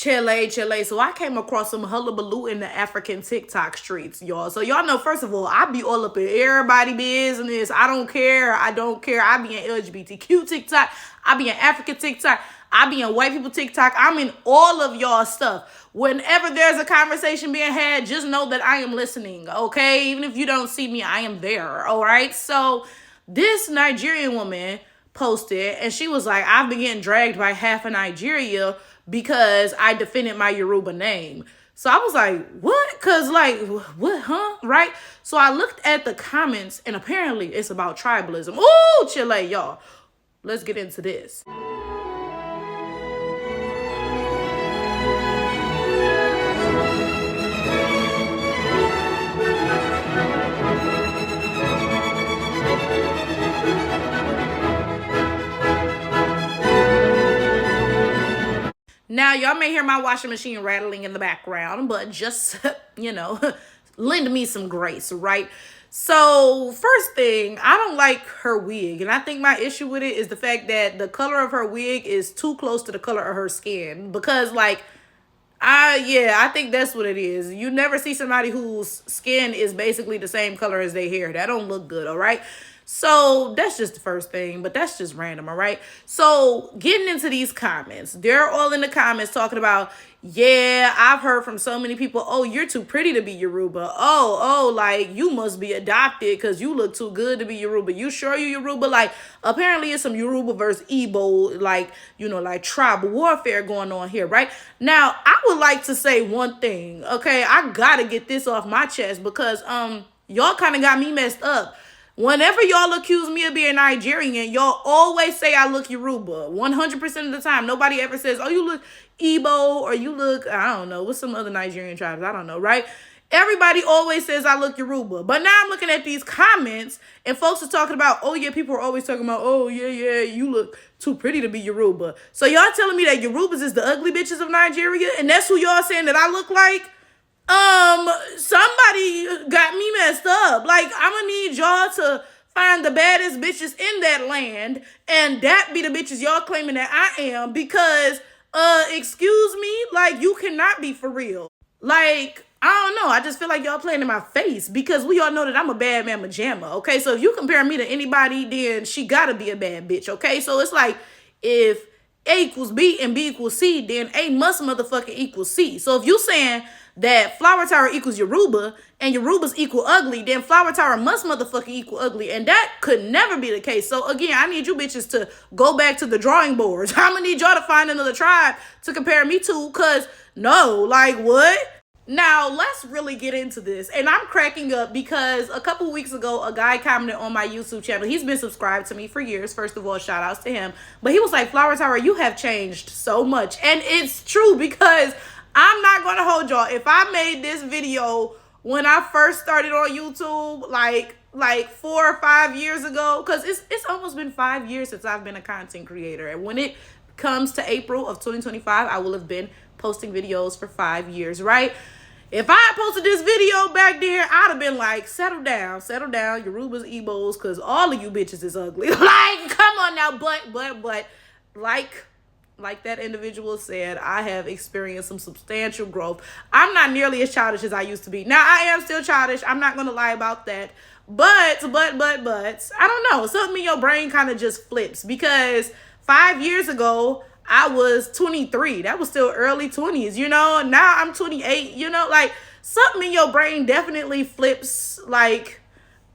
Chile. So I came across some hullabaloo in the African TikTok streets, y'all. So y'all know, first of all, I be all up in everybody business. I don't care. I be in LGBTQ TikTok. I be in African TikTok. I be in white people TikTok. I'm in all of y'all stuff. Whenever there's a conversation being had, just know that I am listening, okay? Even if you don't see me, I am there, all right? So this Nigerian woman posted, and she was like, I've been getting dragged by half of Nigeria because I defended my Yoruba name. So I was like, what? Because, like, what, huh? Right? So I looked at the comments, and apparently it's about tribalism. Ooh, Chile, y'all. Let's get into this. Now, y'all may hear my washing machine rattling in the background, but just, lend me some grace, right? So, first thing, I don't like her wig. And I think my issue with it is the fact that the color of her wig is too close to the color of her skin. Because, I think that's what it is. You never see somebody whose skin is basically the same color as their hair. That don't look good, all right? So that's just the first thing, but that's just random, all right? So getting into these comments, they're all in the comments talking about, yeah, I've heard from so many people, oh, you're too pretty to be Yoruba. Oh, like, you must be adopted because you look too good to be Yoruba. You sure you Yoruba? Like, apparently it's some Yoruba versus Igbo, like tribal warfare going on here, right? Now, I would like to say one thing, okay? I gotta get this off my chest because y'all kind of got me messed up. Whenever y'all accuse me of being Nigerian, y'all always say I look Yoruba. 100% of the time. Nobody ever says, oh, you look Igbo, or you look, I don't know, what's some other Nigerian tribes? I don't know, right? Everybody always says I look Yoruba. But now I'm looking at these comments, and folks are talking about, oh, yeah, people are always talking about, oh, yeah, you look too pretty to be Yoruba. So y'all telling me that Yorubas is the ugly bitches of Nigeria, and that's who y'all saying that I look like? Somebody got me messed up. Like, I'm gonna need y'all to find the baddest bitches in that land, and that be the bitches y'all claiming that I am, because, excuse me, like, you cannot be for real. Like, I don't know. I just feel like y'all playing in my face, because we all know that I'm a bad mamma jamma, okay? So if you compare me to anybody, then she gotta be a bad bitch, okay? So it's like, if A equals B and B equals C, then A must motherfucking equal C. So if you saying that Flower Tower equals Yoruba and Yorubas equal ugly, then Flower Tower must motherfucking equal ugly. And that could never be the case. So again, I need you bitches to go back to the drawing boards. I'm gonna need y'all to find another tribe to compare me to, because no, like, what? Now, let's really get into this. And I'm cracking up because a couple weeks ago, a guy commented on my YouTube channel. He's been subscribed to me for years. First of all, shout outs to him. But he was like, Flower Tower, you have changed so much. And it's true, because I'm not going to hold y'all. If I made this video when I first started on YouTube, like 4 or 5 years ago, because it's almost been 5 years since I've been a content creator. And when it comes to April of 2025, I will have been posting videos for 5 years, right? If I had posted this video back there, I'd have been like, settle down, Yorubas, Igbos, because all of you bitches is ugly. Like, come on now, but, like that individual said, I have experienced some substantial growth. I'm not nearly as childish as I used to be. Now, I am still childish. I'm not going to lie about that. But, I don't know. Something in your brain kind of just flips, because 5 years ago, I was 23. That was still early 20s, Now I'm 28, like, something in your brain definitely flips, like,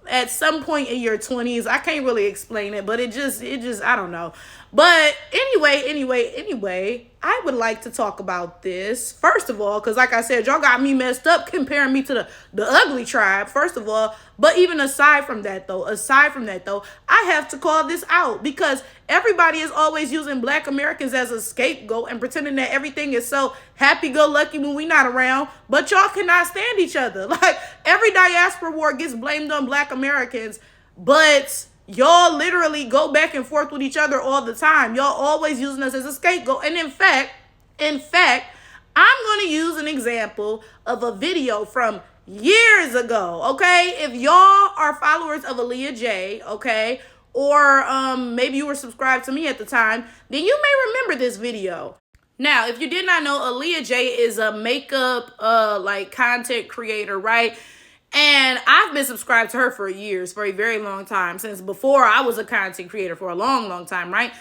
at some point in your 20s. I can't really explain it, but it just, I don't know. But anyway, I would like to talk about this. First of all, because like I said, y'all got me messed up comparing me to the ugly tribe, first of all. But even aside from that, though, I have to call this out, because everybody is always using Black Americans as a scapegoat and pretending that everything is so happy-go-lucky when we not around. But y'all cannot stand each other. Like, every diaspora war gets blamed on Black Americans, but y'all literally go back and forth with each other all the time. Y'all always using us as a scapegoat. And in fact, I'm going to use an example of a video from years ago, okay? If y'all are followers of Aaliyah J, okay, or maybe you were subscribed to me at the time, then you may remember this video. Now, if you did not know, Aaliyah J is a makeup like content creator, right? And I've been subscribed to her for years, for a very long time, since before I was a content creator for a long, long time, right?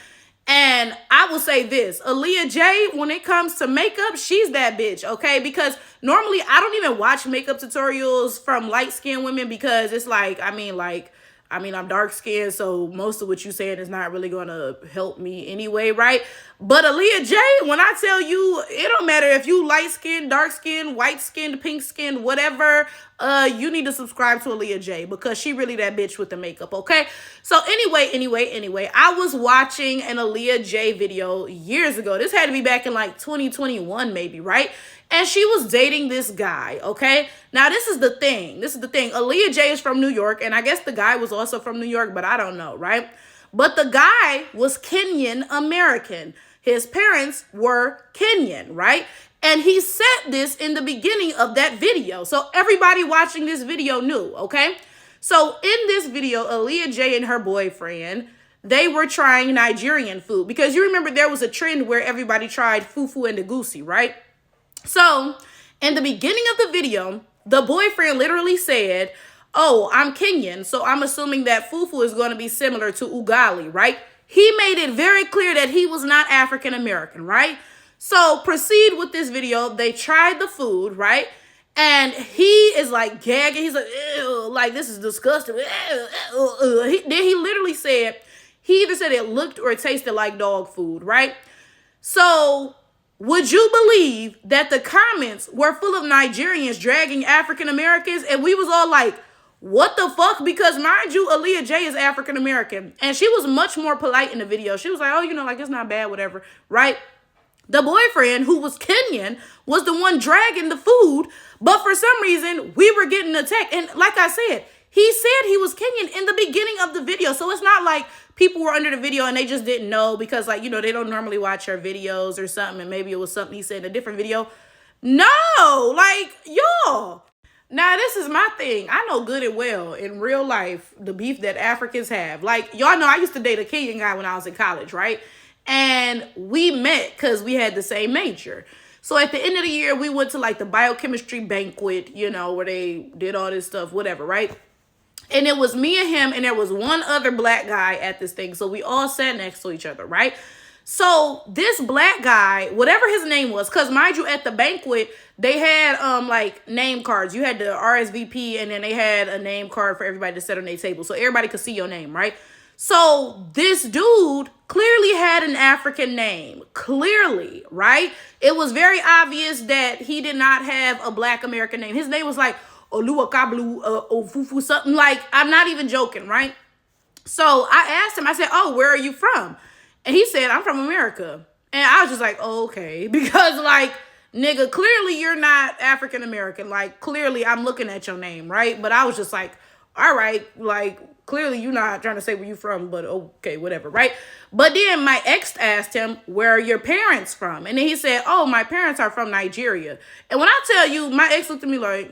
And I will say this, Aaliyah J, when it comes to makeup, she's that bitch, okay? Because normally I don't even watch makeup tutorials from light-skinned women because it's like, I'm dark skinned, so most of what you're saying is not really going to help me anyway, right? But Aaliyah J, when I tell you, it don't matter if you light skinned, dark skinned, white skinned, pink skinned, whatever, you need to subscribe to Aaliyah J because she really that bitch with the makeup, okay? So anyway, I was watching an Aaliyah J video years ago. This had to be back in like 2021 maybe, right? And she was dating this guy, okay? Now, this is the thing. Aaliyah J is from New York, and I guess the guy was also from New York, but I don't know, right? But the guy was Kenyan American. His parents were Kenyan, right? And he said this in the beginning of that video. So everybody watching this video knew, okay? So in this video, Aaliyah J and her boyfriend, they were trying Nigerian food. Because you remember there was a trend where everybody tried fufu and egusi, right? So, in the beginning of the video, the boyfriend literally said, oh, I'm Kenyan, so I'm assuming that fufu is going to be similar to ugali, right? He made it very clear that he was not African American, right? So, proceed with this video. They tried the food, right? And he is like gagging. He's like, ew, like, this is disgusting. Then he literally said, he either said it looked or it tasted like dog food, right? So, would you believe that the comments were full of Nigerians dragging African Americans? And we was all like, what the fuck? Because mind you, Aaliyah J is African American. And she was much more polite in the video. She was like, oh, like, it's not bad, whatever, right? The boyfriend, who was Kenyan, was the one dragging the food. But for some reason, we were getting attacked. And like I said, he said he was Kenyan in the beginning of the video. So it's not like people were under the video and they just didn't know because, like, they don't normally watch her videos or something. And maybe it was something he said in a different video. No, like, y'all. Now, this is my thing. I know good and well in real life the beef that Africans have. Like, y'all know I used to date a Kenyan guy when I was in college, right? And we met because we had the same major. So at the end of the year, we went to like the biochemistry banquet, where they did all this stuff, whatever, right? And it was me and him, and there was one other black guy at this thing. So we all sat next to each other, right? So this black guy, whatever his name was, because mind you, at the banquet, they had like name cards. You had the RSVP, and then they had a name card for everybody to sit on their table. So everybody could see your name, right? So this dude clearly had an African name. Clearly, right? It was very obvious that he did not have a black American name. His name was like Oluwakablu Ofufu, something like, I'm not even joking, right? So I asked him, I said, oh, where are you from? And he said, I'm from America. And I was just like, oh, okay. Because like, nigga, clearly you're not African American. Like, clearly I'm looking at your name, right? But I was just like, all right, like, clearly you're not trying to say where you from, but okay, whatever, right? But then my ex asked him, where are your parents from? And then he said, oh, my parents are from Nigeria. And when I tell you, my ex looked at me like,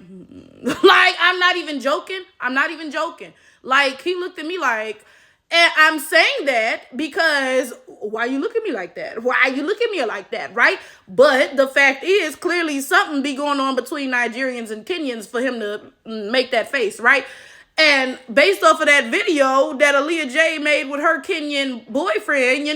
like, I'm not even joking. Like, he looked at me like, and I'm saying that because why you look at me like that? Why you look at me like that, right? But the fact is, clearly something be going on between Nigerians and Kenyans for him to make that face, right? And based off of that video that Aaliyah J made with her Kenyan boyfriend,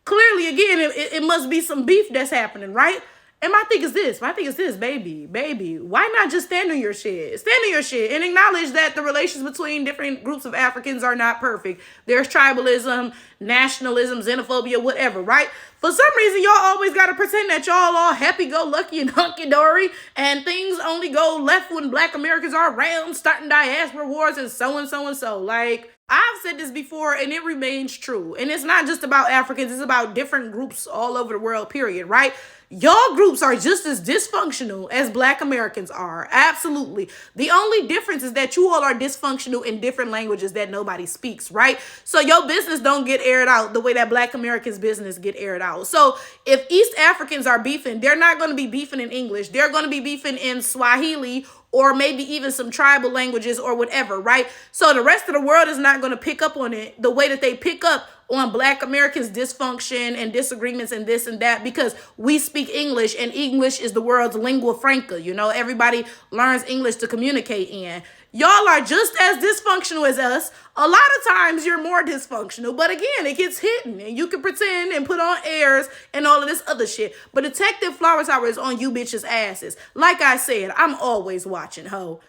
clearly, again, it must be some beef that's happening, right? And my thing is this, baby, why not just stand on your shit? Stand on your shit and acknowledge that the relations between different groups of Africans are not perfect. There's tribalism, nationalism, xenophobia, whatever, right? For some reason, y'all always got to pretend that y'all all happy-go-lucky and hunky-dory, and things only go left when black Americans are around, starting diaspora wars and so and so and so. Like, I've said this before, and it remains true. And it's not just about Africans. It's about different groups all over the world, period, right? Y'all groups are just as dysfunctional as black Americans are. Absolutely. The only difference is that you all are dysfunctional in different languages that nobody speaks, right? So your business don't get aired out the way that black Americans' business get aired out. So if East Africans are beefing, they're not going to be beefing in English. They're going to be beefing in Swahili or maybe even some tribal languages or whatever, right? So the rest of the world is not going to pick up on it the way that they pick up on Black Americans' dysfunction and disagreements and this and that because we speak English and English is the world's lingua franca. You know, everybody learns English to communicate in. Y'all are just as dysfunctional as us. A lot of times you're more dysfunctional, but again, it gets hidden and you can pretend and put on airs and all of this other shit. But Detective Flowers Hour is on you bitches' asses. Like I said, I'm always watching, ho.